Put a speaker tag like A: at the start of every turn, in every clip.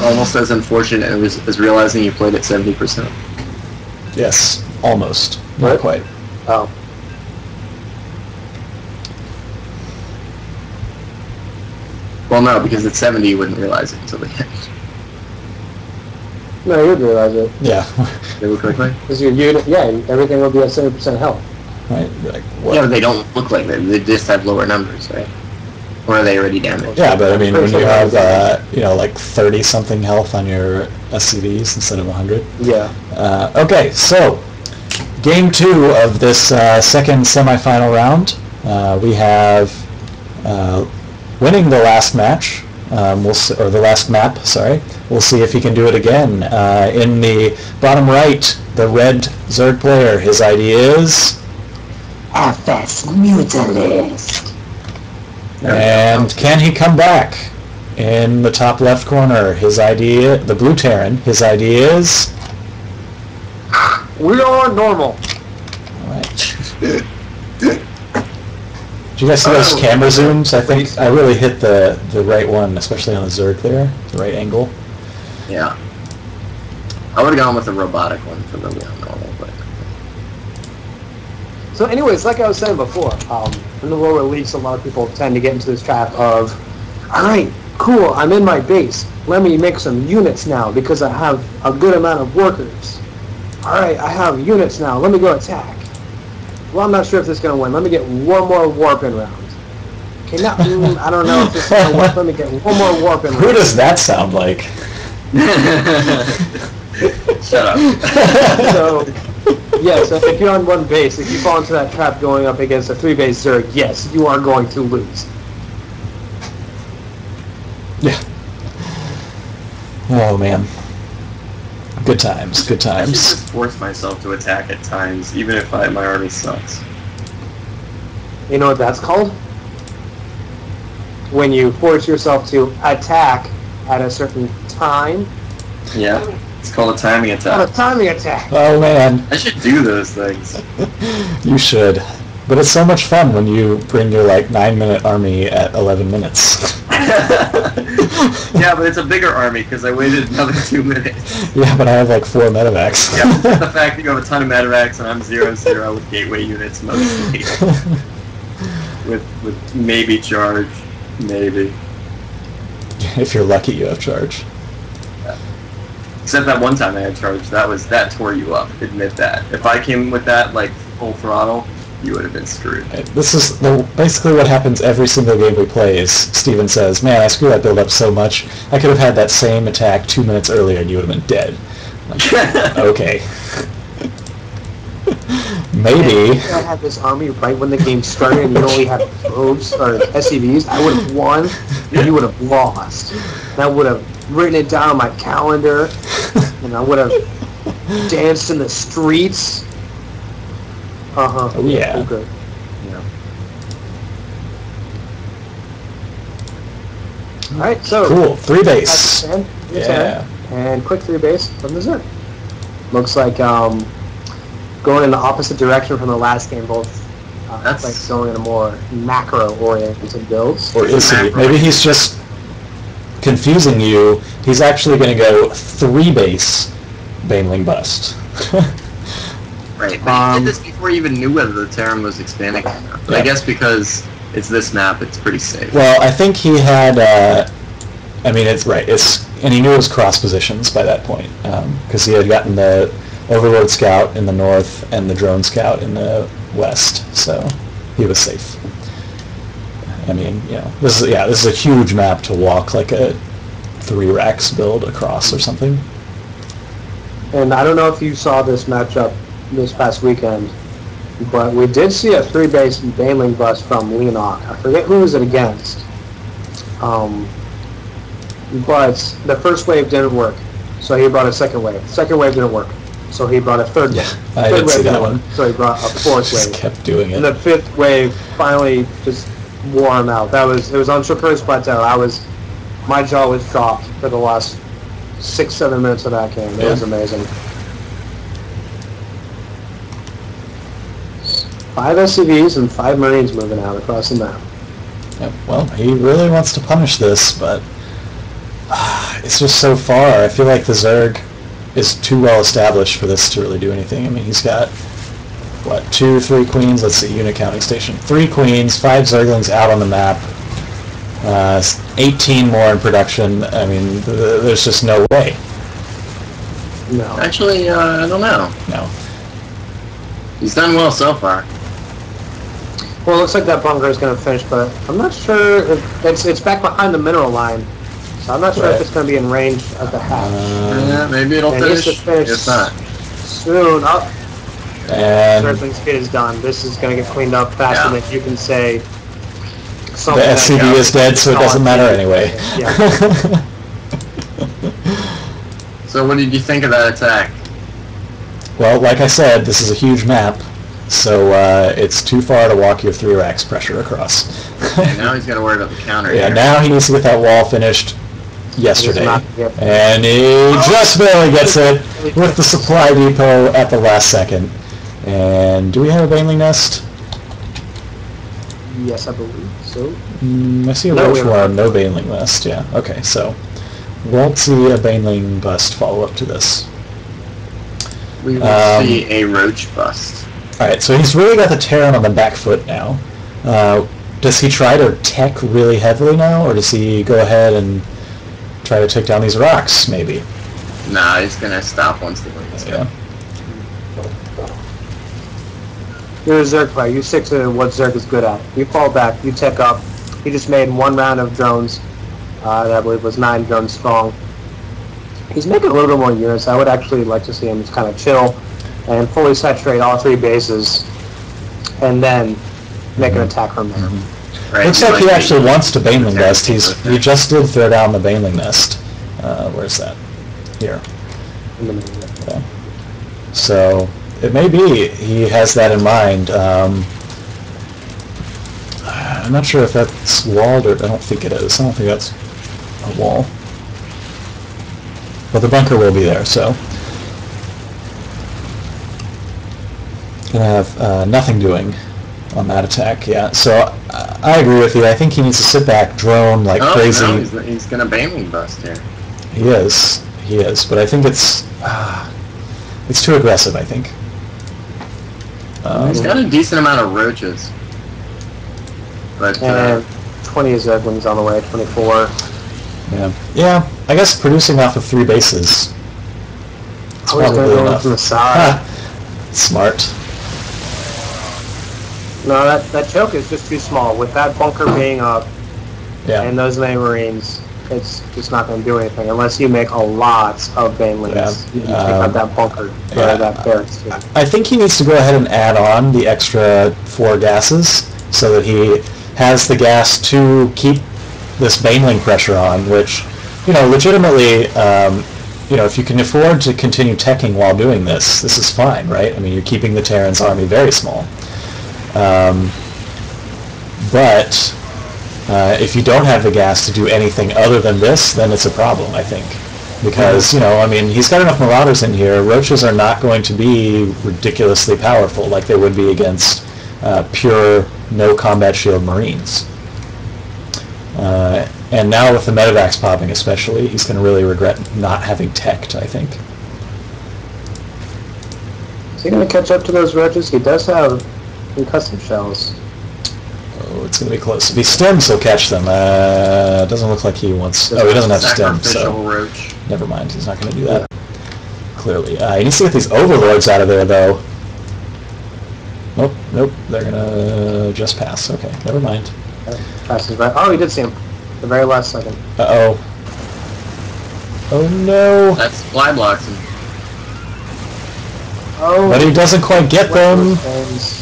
A: almost as unfortunate as realizing you played at 70%.
B: Yes, almost. Not quite.
C: Oh.
A: Well, no, because at 70 you wouldn't realize it until the end.
C: No, you would realize it.
B: Yeah.
A: They look quickly?
C: Because your unit, everything will be at 70% health.
B: Right? Like, what?
A: Yeah, but they don't look like that. They just have lower numbers, right? Or are they already damaged?
B: Yeah, but I mean, when you have, like 30-something health on your SCVs instead of 100.
C: Yeah.
B: Okay, so game 2 of this second semifinal round. We have winning the last match, or the last map, sorry. We'll see if he can do it again. In the bottom right, the red Zerg player, his ID is...
D: FSMutalisk.
B: And can he come back? In the top left corner, his ID, the blue Terran, his ID is...
C: WeonNormal.
B: Alright. Did you guys see those camera zooms? I think I really hit the right one, especially on the Zerg there, the right angle.
A: Yeah. I would have gone with the robotic one for the WeonNormal, but...
C: So anyways, like I was saying before, in the lower leagues, a lot of people tend to get into this trap of, alright, cool, I'm in my base. Let me make some units now because I have a good amount of workers. Alright, I have units now. Let me go attack. Well, I'm not sure if this is going to win. Let me get one more warping round. Okay, now, I don't know if this is going to work. Let me get one more warping round.
B: Who does that sound like?
A: Shut up.
C: So, yeah, so if you're on one base, if you fall into that trap going up against a 3-base Zerg, yes, you are going to lose.
B: Yeah. Oh, man. Good times, good
A: I should
B: times.
A: just force myself to attack at times, even if my army sucks.
C: You know what that's called? When you force yourself to attack at a certain time.
A: Yeah, it's called a timing
C: Not
A: attack.
C: a timing attack.
B: Oh, man.
A: I should do those things.
B: You should. But it's so much fun when you bring your, 9-minute army at 11 minutes.
A: Yeah, but it's a bigger army because I waited another 2 minutes.
B: Yeah, but I have 4 medevacs.
A: Yeah, but the fact that you have a ton of medevacs and I'm 0-0 with gateway units mostly. with maybe charge. Maybe.
B: If you're lucky, you have charge.
A: Yeah. Except that one time I had charge, that tore you up. Admit that. If I came with that, full throttle, you would have been screwed.
B: This is basically what happens every single game we play is Steven says, man, I screwed that build up so much, I could have had that same attack 2 minutes earlier and you would have been dead. Okay. Maybe.
C: If I had this army right when the game started and you only had probes or SCVs, I would have won and you would have lost. And I would have written it down on my calendar and I would have danced in the streets. Uh-huh.
B: Oh, yeah.
C: Okay. Yeah. Alright, so...
B: Cool. 3-base.
C: Yeah. And quick 3-base from the Zerg. Looks like going in the opposite direction from the last game, both
A: That's
C: going in a more macro-oriented builds.
B: Or is he? Maybe he's just confusing you. He's actually going to go 3-base Baneling Bust.
A: Right, but he did this before he even knew whether the Terran was expanding or not. But I guess because it's this map, it's pretty safe.
B: Well, I think he had, it's right, and he knew it was cross positions by that point, because he had gotten the Overlord Scout in the north and the Drone Scout in the west, so he was safe. This is a huge map to walk like a 3-racks build across or something.
C: And I don't know if you saw this matchup this past weekend, but we did see a 3-base Baneling Bust from Leonok. I forget who was it against. But the first wave didn't work, so he brought a second wave. Second wave didn't work, so he brought a third wave.
B: I didn't see that one.
C: So he brought a fourth wave.
B: Just kept doing it.
C: And the 5th wave finally just wore him out. It was on Shapur's Plateau. My jaw was dropped for the last 6-7 minutes of that game. It was amazing. 5 SCVs and 5 Marines moving out across the map.
B: Yep. Well, he really wants to punish this, but it's just so far. I feel like the Zerg is too well established for this to really do anything. I mean, he's got, what, 2, 3 queens? Let's see, unit counting station. 3 queens, 5 Zerglings out on the map, 18 more in production. I mean, there's just no way.
C: No.
A: Actually, I don't know.
B: No.
A: He's done well so far.
C: Well, it looks like that bunker is going to finish, but I'm not sure if it's back behind the mineral line, so I'm not sure if it's going to be in range of the hatch.
A: Yeah, maybe it'll
C: And
A: finish.
C: It needs to finish
A: If not.
C: soon. Up.
B: And
C: Zergling's kit is done. This is going to get cleaned up faster than you can say.
B: the SCV is dead, so it doesn't matter anyway.
C: Yeah.
A: So what did you think of that attack?
B: Well, like I said, this is a huge map, so it's too far to walk your 3 racks pressure across.
A: And now he's got to worry about the counter.
B: Yeah,
A: here.
B: now he needs to get that wall finished yesterday.
C: Yep.
B: And he just barely gets it with the supply depot at the last second. And do we have a Baneling nest?
C: Yes, I believe so.
B: I see a
C: No,
B: roach
C: we
B: worm,
C: haven't.
B: no Baneling nest, yeah. Okay, so won't see a Baneling bust follow up to this.
A: We will see a roach bust.
B: Alright, so he's really got the Terran on the back foot now. Does he try to tech really heavily now, or does he go ahead and try to take down these rocks, maybe?
A: Nah, he's gonna stop once the wind's
B: Yeah.
C: You're a Zerg player. You stick to what Zerg is good at. You fall back. You tech up. He just made 1 round of drones. That I believe was 9 drones strong. He's making a little bit more units. I would actually like to see him just kind of chill and fully saturate all 3 bases, and then make an attack from there.
A: Right,
B: Looks like he actually wants to Baneling nest. He just did throw down the Baneling nest. Where's that? Here.
C: In the middle.
B: Okay. So it may be he has that in mind. I'm not sure if that's walled or I don't think it is. I don't think that's a wall. But the bunker will be there, so. Gonna have nothing doing on that attack, yeah. So I agree with you. I think he needs to sit back, drone like crazy.
A: No, he's gonna Baneling bust here.
B: He is, but I think it's too aggressive, I think.
A: He's got a decent amount of roaches. But,
C: And 20 Zerglings on the way, 24.
B: Yeah, I guess producing off of 3 bases. It's
C: Oh, he's going to
B: probably
C: go in
B: enough.
C: from the side.
B: Smart.
C: No, that choke is just too small. With that bunker being up
B: Yeah.
C: and those many Marines, it's just not going to do anything unless you make a lot of Banelings.
B: Yeah.
C: You can take out that bunker, that barracks too.
B: I think he needs to go ahead and add on the extra 4 gases so that he has the gas to keep this Baneling pressure on, which, legitimately, if you can afford to continue teching while doing this, this is fine, right? I mean, you're keeping the Terran's army very small. But if you don't have the gas to do anything other than this, then it's a problem, I think. Because, he's got enough Marauders in here. Roaches are not going to be ridiculously powerful like they would be against pure, no combat shield Marines. And now with the Medivacs popping especially, he's going to really regret not having teched, I think.
C: Is he going to catch up to those roaches? He does have concussive shells.
B: Oh, it's going to be close. If he stems, he'll catch them. Doesn't look like he wants... Oh, he doesn't have stems, so...
A: Sacrificial roach.
B: Never mind, he's not going to do that. Clearly. He needs to get these Overlords out of there, though. Nope, they're going to just pass. Okay, never mind.
C: Passes by. Oh, he did see him. The very last second.
B: Uh-oh. Oh, no.
A: That supply blocks him.
C: Oh,
B: But he doesn't quite get them.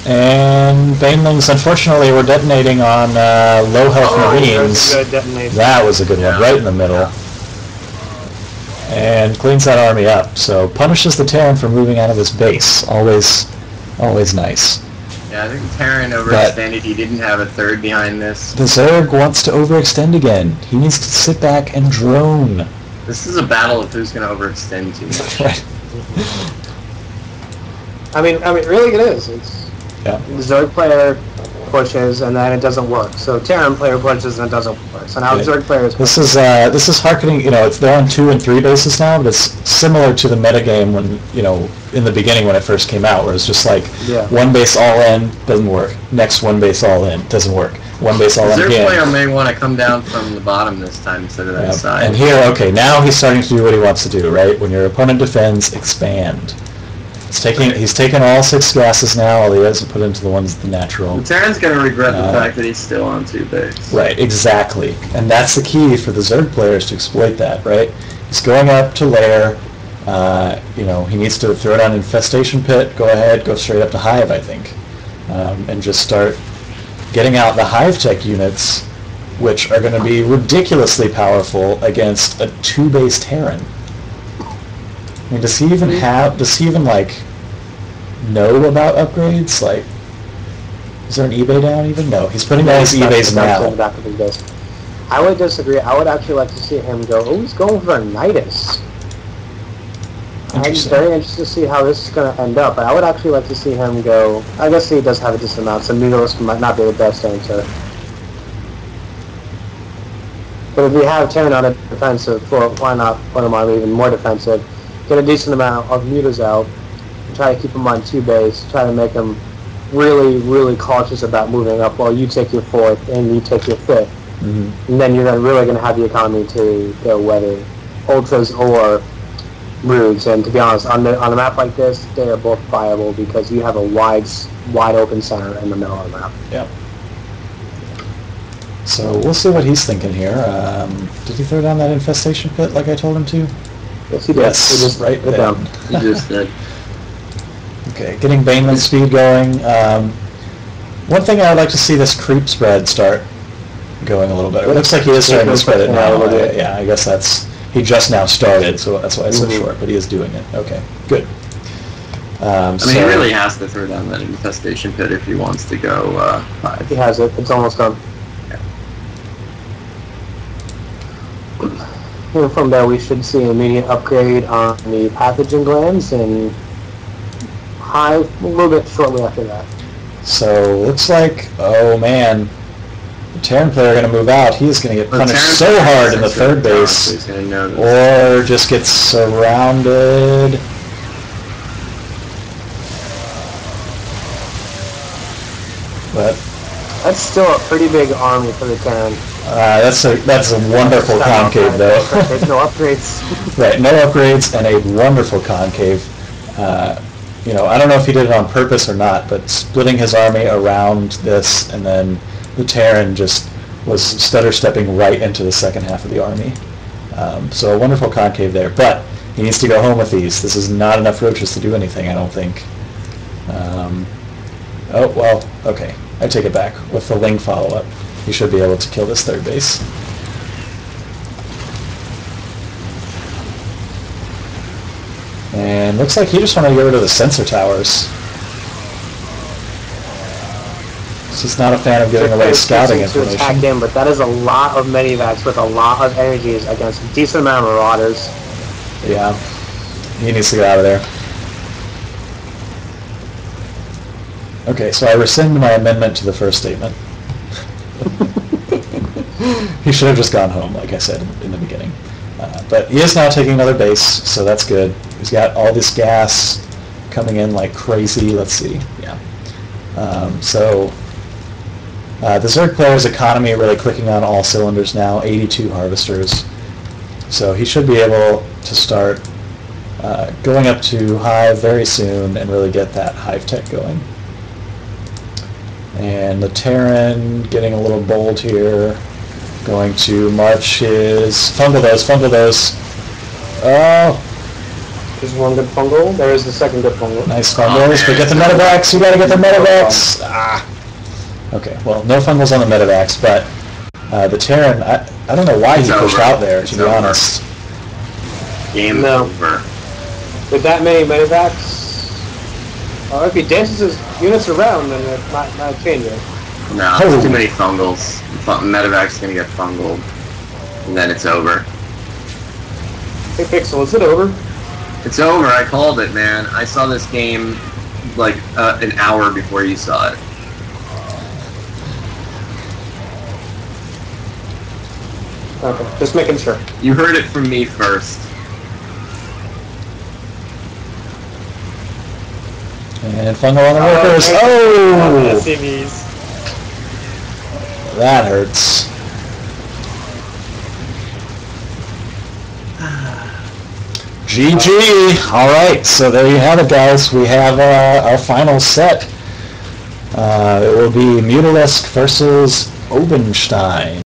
B: And Banelings, unfortunately, were detonating on low-health Marines.
C: Good detonation.
B: That was a good one, right in the middle. And cleans that army up. So punishes the Terran for moving out of his base. Always nice.
A: Yeah, I think the Terran overextended. He didn't have a third behind this.
B: The Zerg wants to overextend again. He needs to sit back and drone.
A: This is a battle of who's going to overextend too much.
B: Right.
C: I mean, really, it is. It's
B: Yeah.
C: the Zerg player pushes and then it doesn't work. So Terran player pushes and it doesn't work. So now the Zerg player is
B: This is harkening. You know, they're on 2 and 3 bases now, but it's similar to the metagame when in the beginning when it first came out, where it's just like one base all in doesn't work. Next one base all in doesn't work. One base all in
A: Zerg
B: again.
A: player may want to come down from the bottom this time instead of that side.
B: And here, okay, now he's starting to do what he wants to do, right? When your opponent defends, expand. He's taken all 6 gases now. All he has to put into the ones the natural.
A: The Terran's going to regret the fact that he's still on 2 base.
B: Right, exactly. And that's the key for the Zerg players to exploit that, right? He's going up to lair. He needs to throw down Infestation Pit. Go ahead, go straight up to Hive, I think. And just start getting out the Hive Tech units, which are going to be ridiculously powerful against a 2-base Terran. I mean, does he even know about upgrades? Like, is there an eBay down even? No, he's putting down his eBays now.
C: I would disagree. I would actually like to see him go, he's going for a Nidus. I'm very interested to see how this is going to end up, but I would actually like to see him go, I guess he does have a decent amount, so Mutalisk might not be the best answer. But if we have Terran on a defensive floor, why not put him on even more defensive? Get a decent amount of mutas out, and try to keep him on 2 base, try to make him really, really cautious about moving up while you take your 4th and you take your 5th.
B: Mm-hmm.
C: And then you're really going to have the economy to go whether ultras or roots. And to be honest, on a map like this, they are both viable because you have a wide open center in the middle of the map.
B: Yeah. So we'll see what he's thinking here. Did he throw down that Infestation Pit like I told him to?
C: Yes, he did.
B: Yes,
C: he just
B: right there.
A: He just did.
B: Okay, getting Baneman speed going. One thing I would like to see this creep spread start going a little better. It looks like he is starting to spread it now. I guess he just now started, so that's why it's so short, but he is doing it. Okay, good.
A: He really has to throw down that Infestation Pit if he wants to go 5.
C: He has it. It's almost done. And from there, we should see an immediate upgrade on the pathogen glands and Hive a little bit shortly after that.
B: So looks like, oh man, the Terran player going to move out. He's going to get punished so hard in the 3rd base, or just get surrounded. But
C: that's still a pretty big army for the Terran.
B: That's a wonderful concave, though.
C: There's no upgrades.
B: Right, no upgrades and a wonderful concave. I don't know if he did it on purpose or not, but splitting his army around this, and then the Terran just was stutter-stepping right into the second half of the army. So a wonderful concave there, but he needs to go home with these. This is not enough roaches to do anything, I don't think. Oh, well, okay. I take it back. With the Ling follow-up, he should be able to kill this 3rd base. And looks like he just wanted to get rid of the sensor towers. He's not a fan of giving away scouting information.
C: To attack him, but that is a lot of medivacs with a lot of energies against a decent amount of marauders.
B: Yeah, he needs to get out of there. Okay, so I rescind my amendment to the first statement. He should have just gone home, like I said in the beginning. But he is now taking another base, so that's good. He's got all this gas coming in like crazy. Let's see. Yeah. The Zerg player's economy really clicking on all cylinders now, 82 harvesters. So he should be able to start going up to Hive very soon and really get that Hive tech going. And the Terran getting a little bold here, going to march his... Fungal those. Oh!
C: There's one good fungal. There is the second good fungal.
B: Nice fungals, but get the medevacs. You gotta get the medevacs. Okay, well, no fungals on the medevacs, but the Terran, I don't know why he pushed out there, to be honest.
A: Game over.
C: With that many medevacs, if he dances his units around, then it's not changing.
A: No, there's too many fungals. Medevac's gonna get fungaled, and then it's over.
C: Hey Pixel, is it over?
A: It's over, I called it, man. I saw this game like an hour before you saw it.
C: Okay, just making sure.
A: You heard it from me first.
B: And fungal on the workers. Oh!
C: SCVs.
B: That hurts. GG! Alright, so there you have it, guys. We have our final set. It will be Mutalisk versus Obenstein.